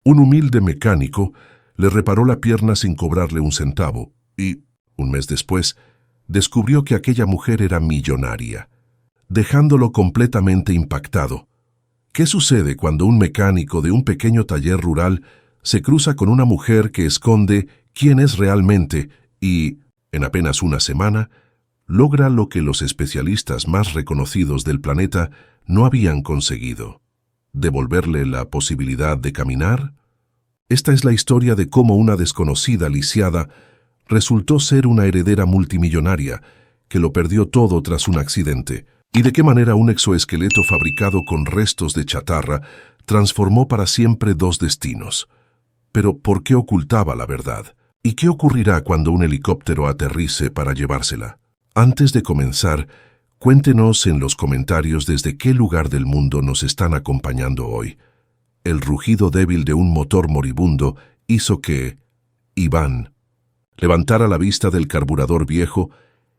Un humilde mecánico le reparó la pierna sin cobrarle un centavo y, un mes después, descubrió que aquella mujer era millonaria, dejándolo completamente impactado. ¿Qué sucede cuando un mecánico de un pequeño taller rural se cruza con una mujer que esconde quién es realmente y, en apenas una semana, logra lo que los especialistas más reconocidos del planeta no habían conseguido? ¿Devolverle la posibilidad de caminar? Esta es la historia de cómo una desconocida lisiada resultó ser una heredera multimillonaria que lo perdió todo tras un accidente, y de qué manera un exoesqueleto fabricado con restos de chatarra transformó para siempre dos destinos. Pero ¿por qué ocultaba la verdad? ¿Y qué ocurrirá cuando un helicóptero aterrice para llevársela? Antes de comenzar, cuéntenos en los comentarios desde qué lugar del mundo nos están acompañando hoy. El rugido débil de un motor moribundo hizo que Iván levantara la vista del carburador viejo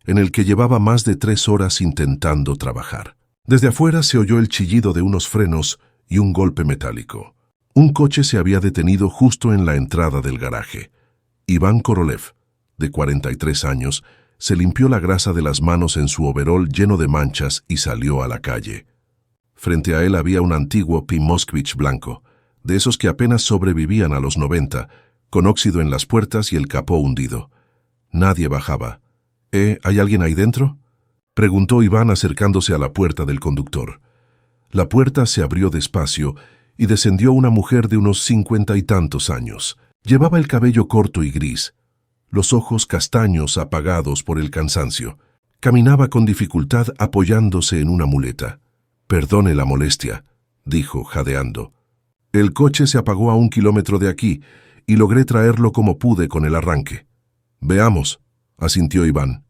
en el que llevaba más de 3 horas intentando trabajar. Desde afuera se oyó el chillido de unos frenos y un golpe metálico. Un coche se había detenido justo en la entrada del garaje. Iván Korolev, de 43 años, se limpió la grasa de las manos en su overol lleno de manchas y salió a la calle. Frente a él había un antiguo Moskvich blanco, de esos que apenas sobrevivían a los 90, con óxido en las puertas y el capó hundido. Nadie bajaba. ¿Hay alguien ahí dentro?, preguntó Iván acercándose a la puerta del conductor. La puerta se abrió despacio y descendió una mujer de unos 50 y tantos años. Llevaba el cabello corto y gris, los ojos castaños apagados por el cansancio. Caminaba con dificultad apoyándose en una muleta. «Perdone la molestia», dijo, jadeando. «El coche se apagó a 1 kilómetro de aquí y logré traerlo como pude con el arranque». «Veamos», asintió Iván.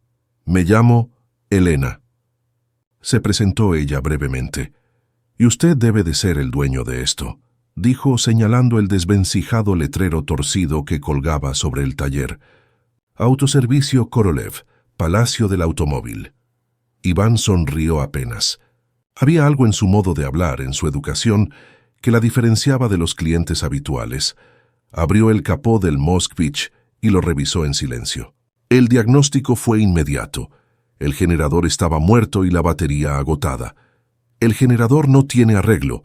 «Me llamo Elena». Se presentó ella brevemente. «Y usted debe de ser el dueño de esto», dijo señalando el desvencijado letrero torcido que colgaba sobre el taller. «Autoservicio Korolev, Palacio del Automóvil». Iván sonrió apenas. Había algo en su modo de hablar, en su educación, que la diferenciaba de los clientes habituales. Abrió el capó del Moskvich y lo revisó en silencio. El diagnóstico fue inmediato. El generador estaba muerto y la batería agotada. El generador no tiene arreglo.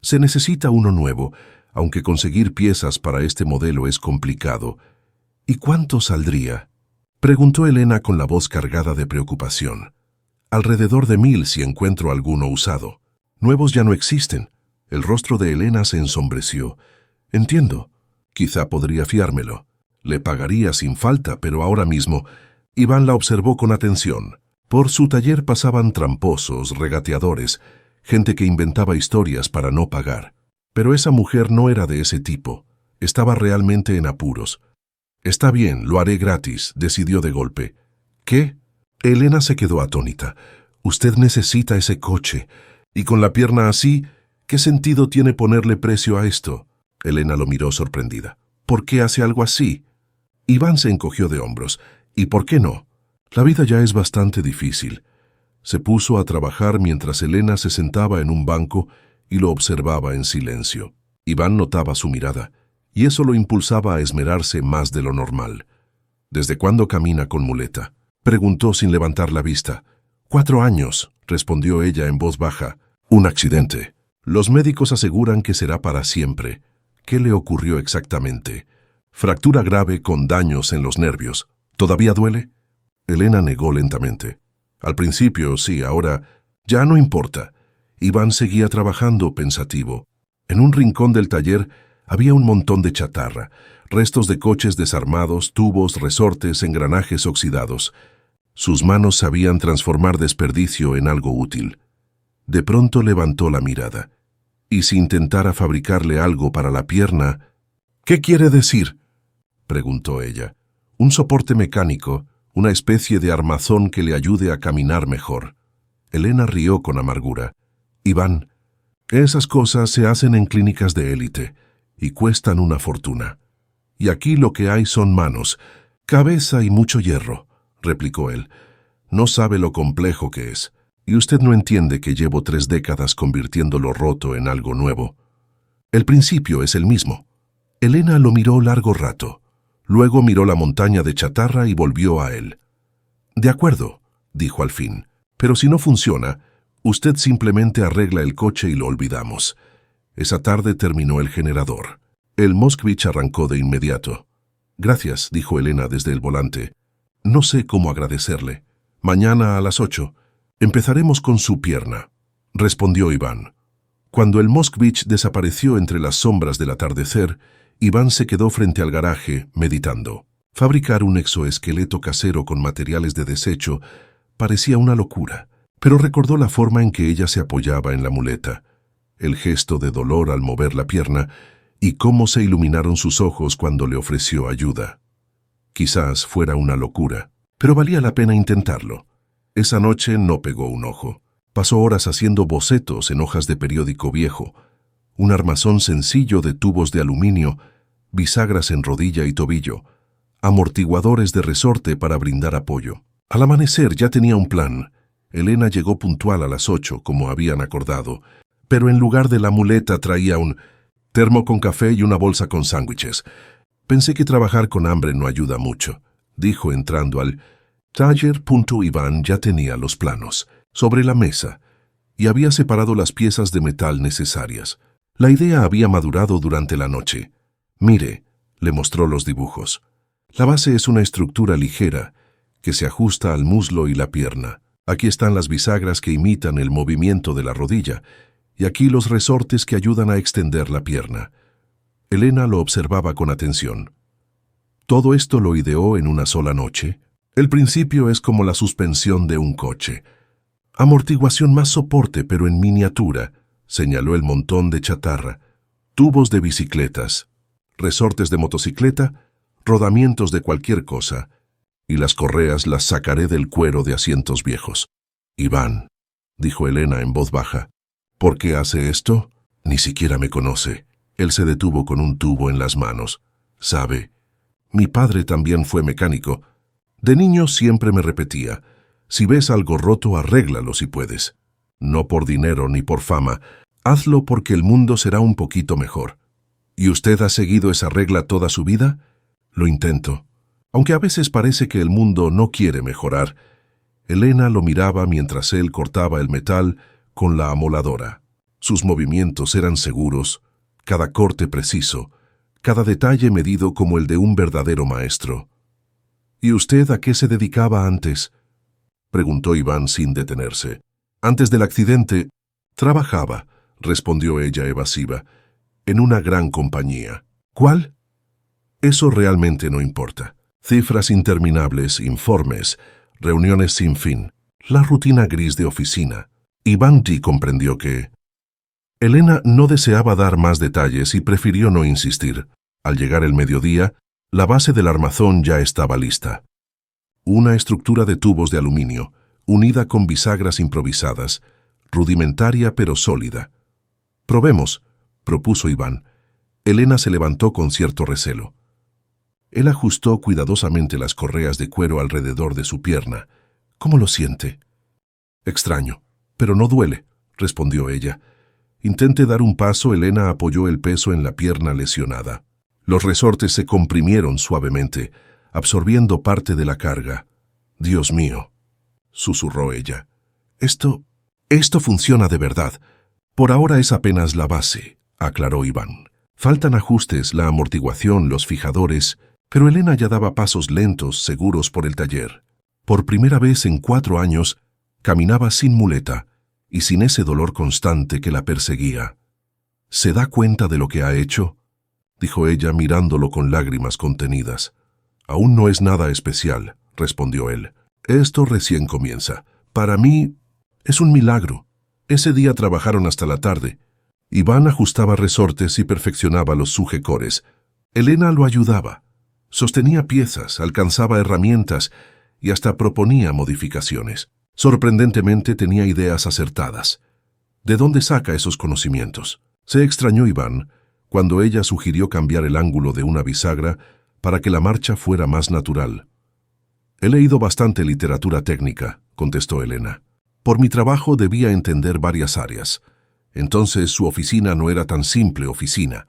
Se necesita uno nuevo, aunque conseguir piezas para este modelo es complicado. ¿Y cuánto saldría?, preguntó Elena con la voz cargada de preocupación. «Alrededor de 1000 si encuentro alguno usado. Nuevos ya no existen». El rostro de Elena se ensombreció. «Entiendo. Quizá podría fiármelo. Le pagaría sin falta, pero ahora mismo». Iván la observó con atención. Por su taller pasaban tramposos, regateadores, gente que inventaba historias para no pagar. Pero esa mujer no era de ese tipo. Estaba realmente en apuros. «Está bien, lo haré gratis», decidió de golpe. «¿Qué?». Elena se quedó atónita. «Usted necesita ese coche. Y con la pierna así, ¿qué sentido tiene ponerle precio a esto?». Elena lo miró sorprendida. «¿Por qué hace algo así?». Iván se encogió de hombros. «¿Y por qué no? La vida ya es bastante difícil». Se puso a trabajar mientras Elena se sentaba en un banco y lo observaba en silencio. Iván notaba su mirada, y eso lo impulsaba a esmerarse más de lo normal. «¿Desde cuándo camina con muleta?», preguntó sin levantar la vista. 4 años, respondió ella en voz baja. «Un accidente. Los médicos aseguran que será para siempre». «¿Qué le ocurrió exactamente?». «Fractura grave con daños en los nervios». «¿Todavía duele?». Elena negó lentamente. «Al principio, sí, ahora ya no importa». Iván seguía trabajando pensativo. En un rincón del taller había un montón de chatarra, restos de coches desarmados, tubos, resortes, engranajes oxidados. Sus manos sabían transformar desperdicio en algo útil. De pronto levantó la mirada. «¿Y si intentara fabricarle algo para la pierna?». «¿Qué quiere decir?», preguntó ella. «Un soporte mecánico, una especie de armazón que le ayude a caminar mejor». Elena rió con amargura. «Iván, esas cosas se hacen en clínicas de élite y cuestan una fortuna. Y aquí lo que hay son manos, cabeza y mucho hierro», replicó él. «No sabe lo complejo que es, y usted no entiende que llevo 3 décadas convirtiendo lo roto en algo nuevo. El principio es el mismo. Elena lo miró largo rato. Luego miró la montaña de chatarra y volvió a él. «De acuerdo», dijo al fin, «pero si no funciona, usted simplemente arregla el coche y lo olvidamos». Esa tarde terminó el generador. El Moskvich arrancó de inmediato. «Gracias», dijo Elena desde el volante. «No sé cómo agradecerle. Mañana a las 8. Empezaremos con su pierna», respondió Iván. Cuando el Moskvich desapareció entre las sombras del atardecer, Iván se quedó frente al garaje, meditando. Fabricar un exoesqueleto casero con materiales de desecho parecía una locura, pero recordó la forma en que ella se apoyaba en la muleta, el gesto de dolor al mover la pierna y cómo se iluminaron sus ojos cuando le ofreció ayuda. Quizás fuera una locura, pero valía la pena intentarlo. Esa noche no pegó un ojo. Pasó horas haciendo bocetos en hojas de periódico viejo, un armazón sencillo de tubos de aluminio, bisagras en rodilla y tobillo, amortiguadores de resorte para brindar apoyo. Al amanecer ya tenía un plan. Elena llegó puntual a las 8, como habían acordado, pero en lugar de la muleta traía un termo con café y una bolsa con sándwiches. «Pensé que trabajar con hambre no ayuda mucho», dijo entrando al taller. Iván ya tenía los planos sobre la mesa y había separado las piezas de metal necesarias. La idea había madurado durante la noche. «Mire», le mostró los dibujos. «La base es una estructura ligera que se ajusta al muslo y la pierna. Aquí están las bisagras que imitan el movimiento de la rodilla y aquí los resortes que ayudan a extender la pierna». Elena lo observaba con atención. Todo esto lo ideó en una sola noche. El principio es como la suspensión de un coche. Amortiguación más soporte, pero en miniatura, señaló el montón de chatarra. Tubos de bicicletas, resortes de motocicleta, rodamientos de cualquier cosa, y las correas las sacaré del cuero de asientos viejos. «Iván», dijo Elena en voz baja, «¿por qué hace esto? Ni siquiera me conoce». Él se detuvo con un tubo en las manos. «Sabe, mi padre también fue mecánico. De niño siempre me repetía, si ves algo roto, arréglalo si puedes. No por dinero ni por fama, hazlo porque el mundo será un poquito mejor». «¿Y usted ha seguido esa regla toda su vida?» «Lo intento, aunque a veces parece que el mundo no quiere mejorar». Elena lo miraba mientras él cortaba el metal con la amoladora. Sus movimientos eran seguros, cada corte preciso, cada detalle medido como el de un verdadero maestro. «¿Y usted a qué se dedicaba antes?», preguntó Iván sin detenerse. «Antes del accidente, trabajaba», respondió ella evasiva, «en una gran compañía». «¿Cuál?». «Eso realmente no importa. Cifras interminables, informes, reuniones sin fin, la rutina gris de oficina». Iván comprendió que Elena no deseaba dar más detalles y prefirió no insistir. Al llegar el mediodía, la base del armazón ya estaba lista. Una estructura de tubos de aluminio, unida con bisagras improvisadas, rudimentaria pero sólida. «Probemos», propuso Iván. Elena se levantó con cierto recelo. Él ajustó cuidadosamente las correas de cuero alrededor de su pierna. «¿Cómo lo siente?». «Extraño, pero no duele», respondió ella. Intente dar un paso. Elena apoyó el peso en la pierna lesionada. Los resortes se comprimieron suavemente, absorbiendo parte de la carga. «Dios mío», susurró ella. Esto funciona de verdad. Por ahora es apenas la base», aclaró Iván. «Faltan ajustes, la amortiguación, los fijadores», pero Elena ya daba pasos lentos, seguros por el taller. Por primera vez en 4 años, caminaba sin muleta y sin ese dolor constante que la perseguía. «¿Se da cuenta de lo que ha hecho?», dijo ella mirándolo con lágrimas contenidas. «Aún no es nada especial», respondió él. «Esto recién comienza. Para mí es un milagro». Ese día trabajaron hasta la tarde. Iván ajustaba resortes y perfeccionaba los sujecores. Elena lo ayudaba. Sostenía piezas, alcanzaba herramientas y hasta proponía modificaciones. Sorprendentemente tenía ideas acertadas. ¿De dónde saca esos conocimientos?, se extrañó Iván cuando ella sugirió cambiar el ángulo de una bisagra para que la marcha fuera más natural. «He leído bastante literatura técnica», contestó Elena. «Por mi trabajo debía entender varias áreas. Entonces su oficina no era tan simple oficina.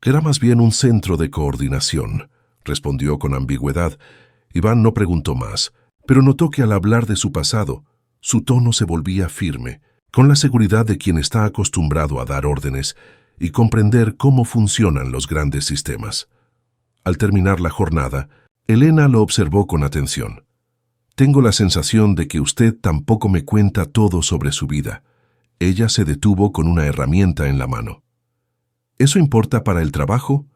Era más bien un centro de coordinación, respondió con ambigüedad. Iván no preguntó más, pero notó que al hablar de su pasado, su tono se volvía firme, con la seguridad de quien está acostumbrado a dar órdenes y comprender cómo funcionan los grandes sistemas. Al terminar la jornada, Elena lo observó con atención. «Tengo la sensación de que usted tampoco me cuenta todo sobre su vida». Ella se detuvo con una herramienta en la mano. «¿Eso importa para el trabajo?»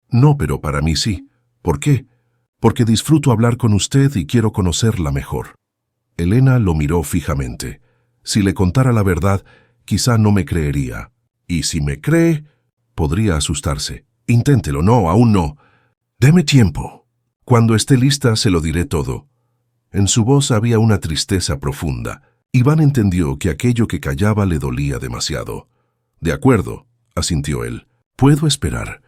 «No, pero para mí sí». «¿Por qué?» «Porque disfruto hablar con usted y quiero conocerla mejor». Elena lo miró fijamente. Si le contara la verdad, quizá no me creería. Y si me cree, podría asustarse. «Inténtelo». «No, aún no». «Deme tiempo. Cuando esté lista se lo diré todo». En su voz había una tristeza profunda. Iván entendió que aquello que callaba le dolía demasiado. «De acuerdo», asintió él. «Puedo esperar».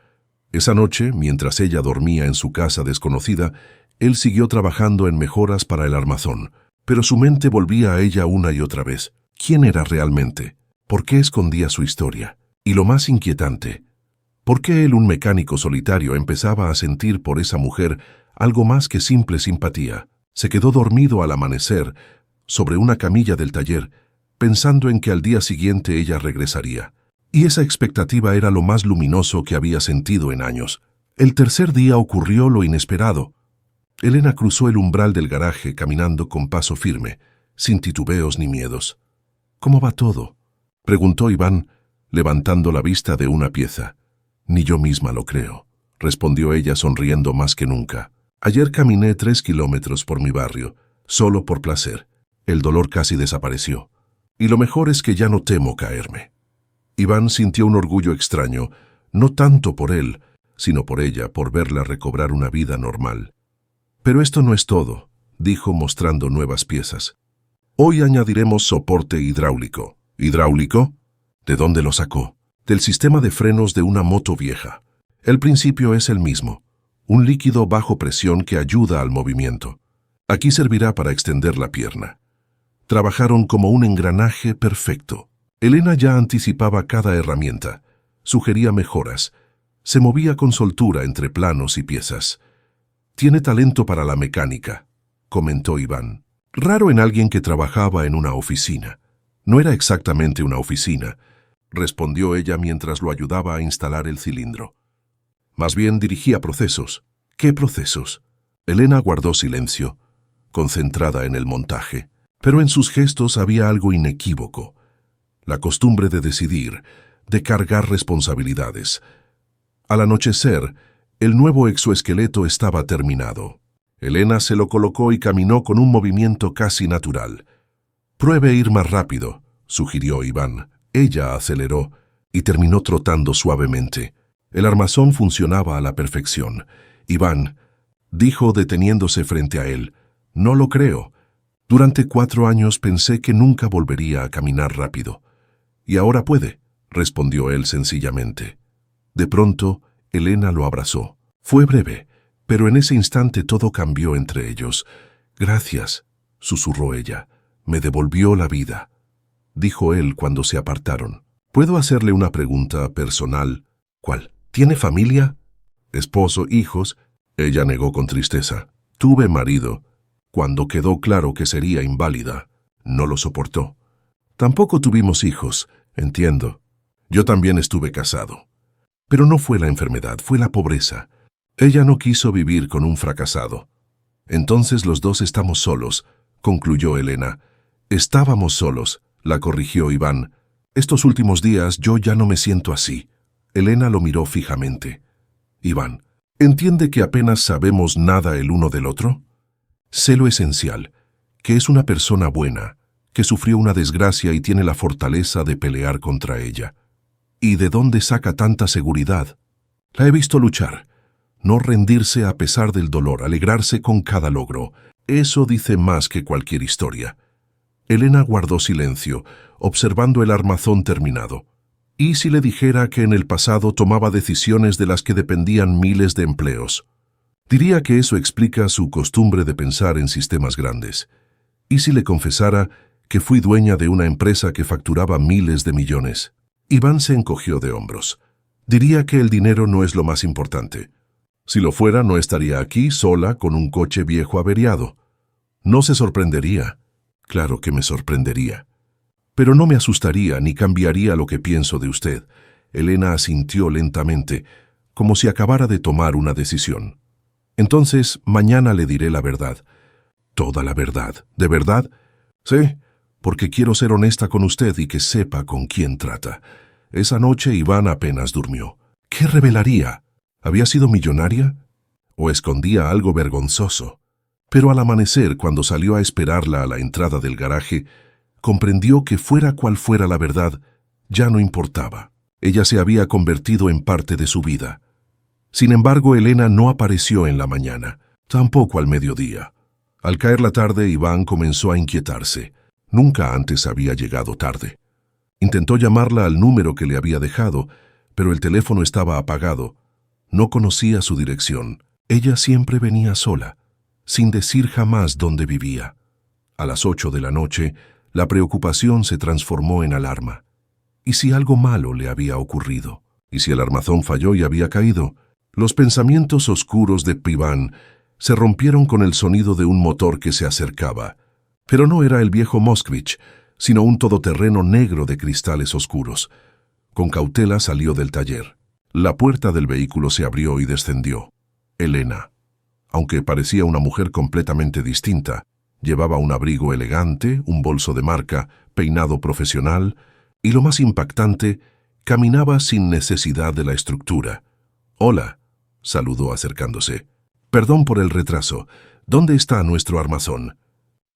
Esa noche, mientras ella dormía en su casa desconocida, él siguió trabajando en mejoras para el armazón, pero su mente volvía a ella una y otra vez. ¿Quién era realmente? ¿Por qué escondía su historia? Y lo más inquietante, ¿por qué él, un mecánico solitario, empezaba a sentir por esa mujer algo más que simple simpatía? Se quedó dormido al amanecer, sobre una camilla del taller, pensando en que al día siguiente ella regresaría. Y esa expectativa era lo más luminoso que había sentido en años. El tercer día ocurrió lo inesperado. Elena cruzó el umbral del garaje caminando con paso firme, sin titubeos ni miedos. «¿Cómo va todo?», preguntó Iván, levantando la vista de una pieza. «Ni yo misma lo creo», respondió ella sonriendo más que nunca. «Ayer caminé 3 kilómetros por mi barrio, solo por placer. El dolor casi desapareció. Y lo mejor es que ya no temo caerme». Iván sintió un orgullo extraño, no tanto por él, sino por ella, por verla recobrar una vida normal. «Pero esto no es todo», dijo mostrando nuevas piezas. «Hoy añadiremos soporte hidráulico». «¿Hidráulico? ¿De dónde lo sacó?» «Del sistema de frenos de una moto vieja. El principio es el mismo, un líquido bajo presión que ayuda al movimiento. Aquí servirá para extender la pierna». Trabajaron como un engranaje perfecto. Elena ya anticipaba cada herramienta, sugería mejoras, se movía con soltura entre planos y piezas. «Tiene talento para la mecánica», comentó Iván. «Raro en alguien que trabajaba en una oficina». «No era exactamente una oficina», respondió ella mientras lo ayudaba a instalar el cilindro. «Más bien dirigía procesos». «¿Qué procesos?». Elena guardó silencio, concentrada en el montaje, pero en sus gestos había algo inequívoco. La costumbre de decidir, de cargar responsabilidades. Al anochecer, el nuevo exoesqueleto estaba terminado. Elena se lo colocó y caminó con un movimiento casi natural. «Pruebe ir más rápido», sugirió Iván. Ella aceleró y terminó trotando suavemente. El armazón funcionaba a la perfección. «Iván», dijo deteniéndose frente a él, «no lo creo. Durante 4 años pensé que nunca volvería a caminar rápido». «Y ahora puede», respondió él sencillamente. De pronto, Elena lo abrazó. Fue breve, pero en ese instante todo cambió entre ellos. «Gracias», susurró ella. «Me devolvió la vida», dijo él cuando se apartaron. «¿Puedo hacerle una pregunta personal?» «¿Cuál? ¿Tiene familia?» «Esposo, hijos». Ella negó con tristeza. «Tuve marido. Cuando quedó claro que sería inválida, no lo soportó. Tampoco tuvimos hijos, entiendo. Yo también estuve casado. Pero no fue la enfermedad, fue la pobreza. Ella no quiso vivir con un fracasado. Entonces los dos estamos solos», concluyó Elena. «Estábamos solos», la corrigió Iván. «Estos últimos días yo ya no me siento así». Elena lo miró fijamente. «Iván, ¿entiende que apenas sabemos nada el uno del otro? Sé lo esencial, que es una persona buena, que sufrió una desgracia y tiene la fortaleza de pelear contra ella. ¿Y de dónde saca tanta seguridad? La he visto luchar, no rendirse a pesar del dolor, alegrarse con cada logro. Eso dice más que cualquier historia». Elena guardó silencio, observando el armazón terminado. ¿Y si le dijera que en el pasado tomaba decisiones de las que dependían miles de empleos? Diría que eso explica su costumbre de pensar en sistemas grandes. ¿Y si le confesara que fui dueña de una empresa que facturaba miles de millones? Iván se encogió de hombros. Diría que el dinero no es lo más importante. Si lo fuera, no estaría aquí sola con un coche viejo averiado. No se sorprendería. Claro que me sorprendería. Pero no me asustaría ni cambiaría lo que pienso de usted. Elena asintió lentamente, como si acabara de tomar una decisión. Entonces, mañana le diré la verdad. Toda la verdad. ¿De verdad? Sí, porque quiero ser honesta con usted y que sepa con quién trata. Esa noche Iván apenas durmió. ¿Qué revelaría? ¿Había sido millonaria? ¿O escondía algo vergonzoso? Pero al amanecer, cuando salió a esperarla a la entrada del garaje, comprendió que fuera cual fuera la verdad, ya no importaba. Ella se había convertido en parte de su vida. Sin embargo, Elena no apareció en la mañana, tampoco al mediodía. Al caer la tarde, Iván comenzó a inquietarse. Nunca antes había llegado tarde. Intentó llamarla al número que le había dejado, pero el teléfono estaba apagado. No conocía su dirección. Ella siempre venía sola, sin decir jamás dónde vivía. A las 8 de la noche, la preocupación se transformó en alarma. ¿Y si algo malo le había ocurrido? ¿Y si el armazón falló y había caído? Los pensamientos oscuros de Iván se rompieron con el sonido de un motor que se acercaba. Pero no era el viejo Moskvich, sino un todoterreno negro de cristales oscuros. Con cautela salió del taller. La puerta del vehículo se abrió y descendió. Elena. Aunque parecía una mujer completamente distinta, llevaba un abrigo elegante, un bolso de marca, peinado profesional, y lo más impactante, caminaba sin necesidad de la estructura. «Hola», saludó acercándose. «Perdón por el retraso. ¿Dónde está nuestro armazón?»,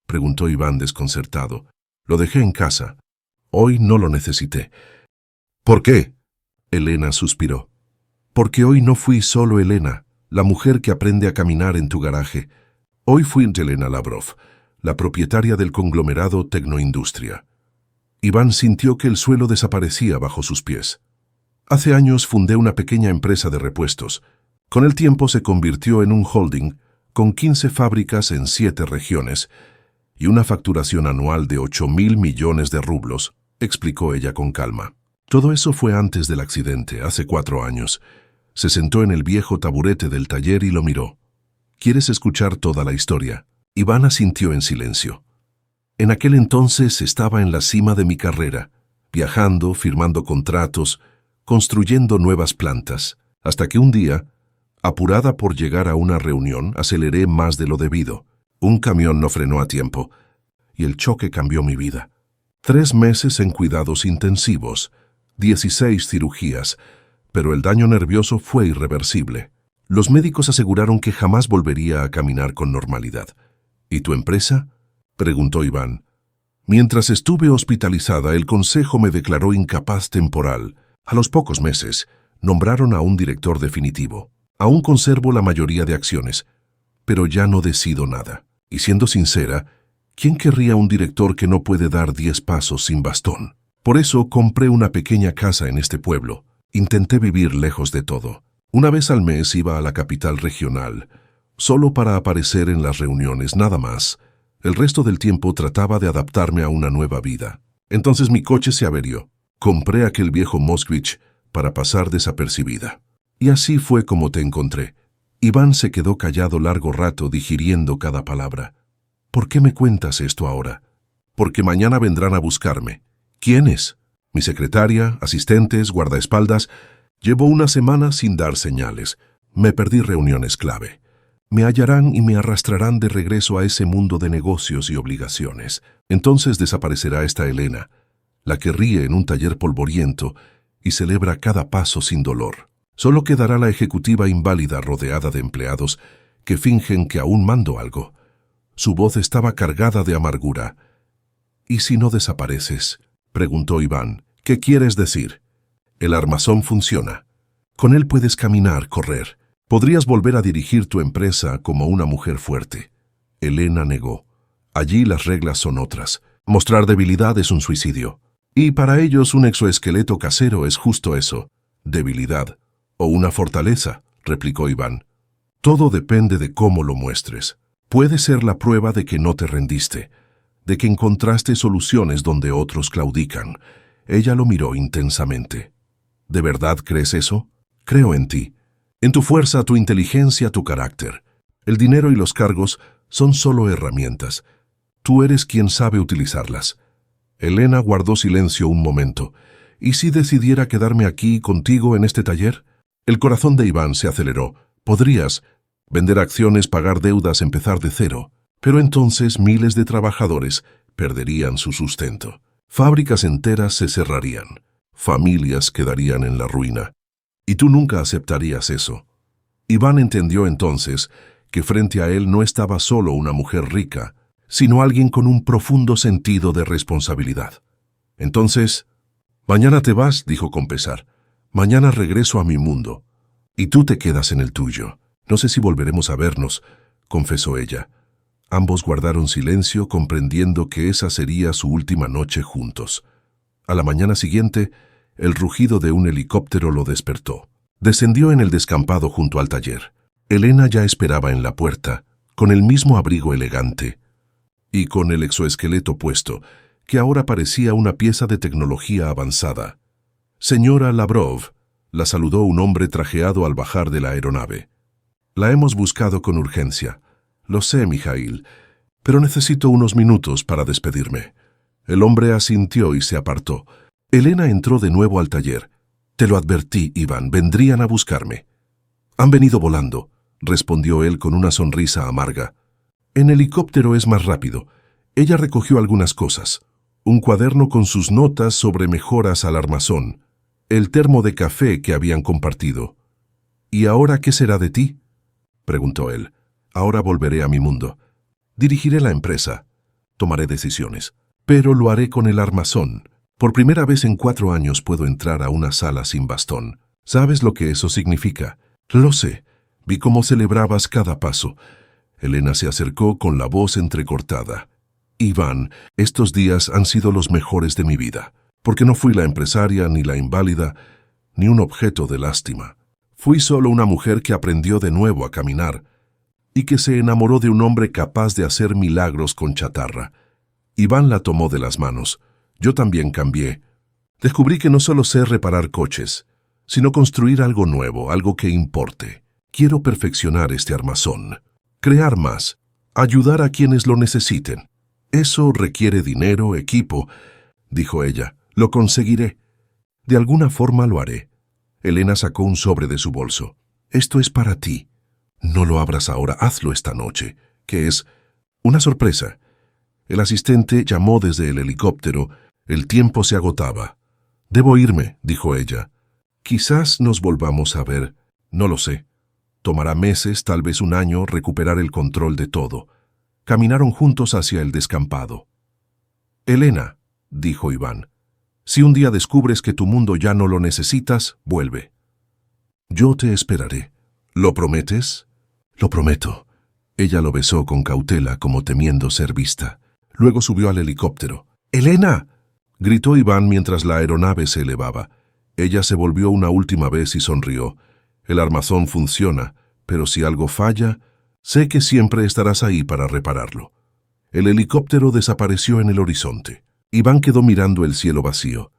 preguntó Iván desconcertado. «Lo dejé en casa. Hoy no lo necesité». «¿Por qué?», Elena suspiró. «Porque hoy no fui solo Elena, la mujer que aprende a caminar en tu garaje. Hoy fui Elena Lavrov, la propietaria del conglomerado Tecnoindustria». Iván sintió que el suelo desaparecía bajo sus pies. «Hace años fundé una pequeña empresa de repuestos. Con el tiempo se convirtió en un holding con 15 fábricas en 7 regiones y una facturación anual de 8.000 millones de rublos», explicó ella con calma. «Todo eso fue antes del accidente, hace 4 años. Se sentó en el viejo taburete del taller y lo miró. «¿Quieres escuchar toda la historia?». Iván asintió en silencio. «En aquel entonces estaba en la cima de mi carrera, viajando, firmando contratos, construyendo nuevas plantas, hasta que un día, apurada por llegar a una reunión, aceleré más de lo debido. Un camión no frenó a tiempo, y el choque cambió mi vida. 3 meses en cuidados intensivos, 16 cirugías, pero el daño nervioso fue irreversible. Los médicos aseguraron que jamás volvería a caminar con normalidad». «¿Y tu empresa?», preguntó Iván. «Mientras estuve hospitalizada, el consejo me declaró incapaz temporal. A los pocos meses, nombraron a un director definitivo. Aún conservo la mayoría de acciones, pero ya no decido nada. Y siendo sincera, ¿quién querría un director que no puede dar 10 pasos sin bastón? Por eso compré una pequeña casa en este pueblo. Intenté vivir lejos de todo. Una vez al mes iba a la capital regional, solo para aparecer en las reuniones, nada más. El resto del tiempo trataba de adaptarme a una nueva vida. Entonces mi coche se averió. Compré aquel viejo Moskvich para pasar desapercibida. Y así fue como te encontré». Iván se quedó callado largo rato, digiriendo cada palabra. «¿Por qué me cuentas esto ahora?». «Porque mañana vendrán a buscarme». «¿Quiénes?». «Mi secretaria, asistentes, guardaespaldas». «Llevo una semana sin dar señales. Me perdí reuniones clave. Me hallarán y me arrastrarán de regreso a ese mundo de negocios y obligaciones. Entonces desaparecerá esta Elena, la que ríe en un taller polvoriento y celebra cada paso sin dolor. Solo quedará la ejecutiva inválida rodeada de empleados que fingen que aún mando algo». Su voz estaba cargada de amargura. «¿Y si no desapareces?», preguntó Iván. «¿Qué quieres decir?». «El armazón funciona. Con él puedes caminar, correr. Podrías volver a dirigir tu empresa como una mujer fuerte». Elena negó. «Allí las reglas son otras. Mostrar debilidad es un suicidio. Y para ellos un exoesqueleto casero es justo eso, debilidad. O una fortaleza», replicó Iván. «Todo depende de cómo lo muestres. Puede ser la prueba de que no te rendiste, de que encontraste soluciones donde otros claudican». Ella lo miró intensamente. ¿De verdad crees eso? Creo en ti. En tu fuerza, tu inteligencia, tu carácter. El dinero y los cargos son solo herramientas. Tú eres quien sabe utilizarlas. Elena guardó silencio un momento. ¿Y si decidiera quedarme aquí contigo en este taller? El corazón de Iván se aceleró. Podrías vender acciones, pagar deudas, empezar de cero. Pero entonces miles de trabajadores perderían su sustento. Fábricas enteras se cerrarían. Familias quedarían en la ruina. Y tú nunca aceptarías eso. Iván entendió entonces que frente a él no estaba solo una mujer rica, sino alguien con un profundo sentido de responsabilidad. Entonces, mañana te vas, dijo con pesar. Mañana regreso a mi mundo. Y tú te quedas en el tuyo. No sé si volveremos a vernos, confesó ella. Ambos guardaron silencio, comprendiendo que esa sería su última noche juntos. A la mañana siguiente, el rugido de un helicóptero lo despertó. Descendió en el descampado junto al taller. Elena ya esperaba en la puerta, con el mismo abrigo elegante y con el exoesqueleto puesto, que ahora parecía una pieza de tecnología avanzada. Señora Lavrov, la saludó un hombre trajeado al bajar de la aeronave. La hemos buscado con urgencia. Lo sé, Mijail, pero necesito unos minutos para despedirme. El hombre asintió y se apartó. Elena entró de nuevo al taller. Te lo advertí, Iván, vendrían a buscarme. Han venido volando, respondió él con una sonrisa amarga. En helicóptero es más rápido. Ella recogió algunas cosas. Un cuaderno con sus notas sobre mejoras al armazón. El termo de café que habían compartido. ¿Y ahora qué será de ti?, preguntó él. Ahora volveré a mi mundo. Dirigiré la empresa. Tomaré decisiones. Pero lo haré con el armazón. Por primera vez en 4 años puedo entrar a una sala sin bastón. ¿Sabes lo que eso significa? Lo sé. Vi cómo celebrabas cada paso. Elena se acercó con la voz entrecortada. Iván, estos días han sido los mejores de mi vida, porque no fui la empresaria, ni la inválida, ni un objeto de lástima. Fui solo una mujer que aprendió de nuevo a caminar y que se enamoró de un hombre capaz de hacer milagros con chatarra. Iván la tomó de las manos. Yo también cambié. Descubrí que no solo sé reparar coches, sino construir algo nuevo, algo que importe. Quiero perfeccionar este armazón, crear más, ayudar a quienes lo necesiten. Eso requiere dinero, equipo, dijo ella. Lo conseguiré. De alguna forma lo haré. Elena sacó un sobre de su bolso. Esto es para ti. No lo abras ahora, hazlo esta noche, que es una sorpresa. El asistente llamó desde el helicóptero. El tiempo se agotaba. Debo irme, dijo ella. Quizás nos volvamos a ver. No lo sé. Tomará meses, tal vez un año, recuperar el control de todo. Caminaron juntos hacia el descampado. Elena, dijo Iván, si un día descubres que tu mundo ya no lo necesitas, vuelve. Yo te esperaré. ¿Lo prometes? Lo prometo. Ella lo besó con cautela, como temiendo ser vista. Luego subió al helicóptero. ¡Elena!, gritó Iván mientras la aeronave se elevaba. Ella se volvió una última vez y sonrió. El armazón funciona, pero si algo falla, sé que siempre estarás ahí para repararlo. El helicóptero desapareció en el horizonte. Iván quedó mirando el cielo vacío.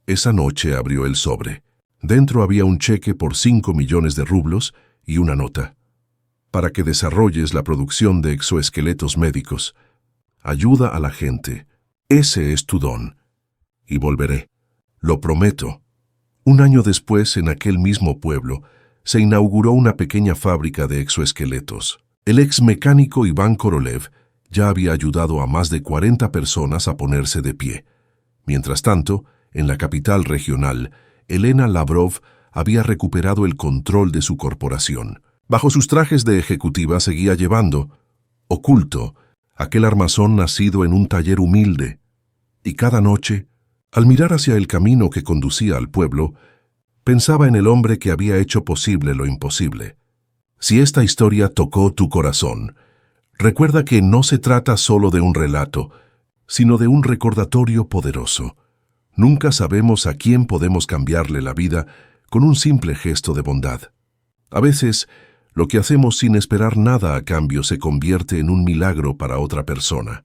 Esa noche abrió el sobre. Dentro había un cheque por 5 millones de rublos y una nota. Para que desarrolles la producción de exoesqueletos médicos. Ayuda a la gente. Ese es tu don. Y volveré. Lo prometo. Un año después, en aquel mismo pueblo, se inauguró una pequeña fábrica de exoesqueletos. El ex mecánico Iván Korolev ya había ayudado a más de 40 personas a ponerse de pie. Mientras tanto, en la capital regional, Elena Lavrov había recuperado el control de su corporación. Bajo sus trajes de ejecutiva seguía llevando, oculto, aquel armazón nacido en un taller humilde. Y cada noche, al mirar hacia el camino que conducía al pueblo, pensaba en el hombre que había hecho posible lo imposible. Si esta historia tocó tu corazón, recuerda que no se trata solo de un relato, sino de un recordatorio poderoso. Nunca sabemos a quién podemos cambiarle la vida con un simple gesto de bondad. A veces, lo que hacemos sin esperar nada a cambio se convierte en un milagro para otra persona.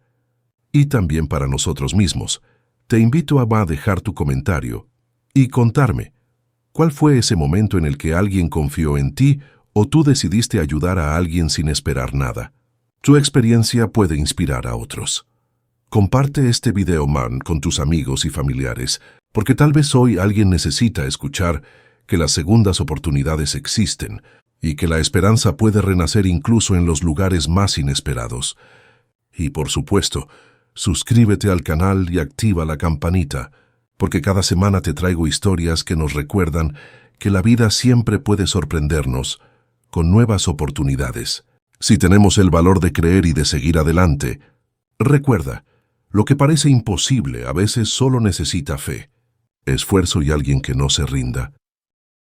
Y también para nosotros mismos. Te invito a dejar tu comentario y contarme. ¿Cuál fue ese momento en el que alguien confió en ti o tú decidiste ayudar a alguien sin esperar nada? Tu experiencia puede inspirar a otros. Comparte este video, con tus amigos y familiares, porque tal vez hoy alguien necesita escuchar que las segundas oportunidades existen y que la esperanza puede renacer incluso en los lugares más inesperados. Y por supuesto, suscríbete al canal y activa la campanita, porque cada semana te traigo historias que nos recuerdan que la vida siempre puede sorprendernos con nuevas oportunidades. Si tenemos el valor de creer y de seguir adelante, recuerda, lo que parece imposible a veces solo necesita fe, esfuerzo y alguien que no se rinda.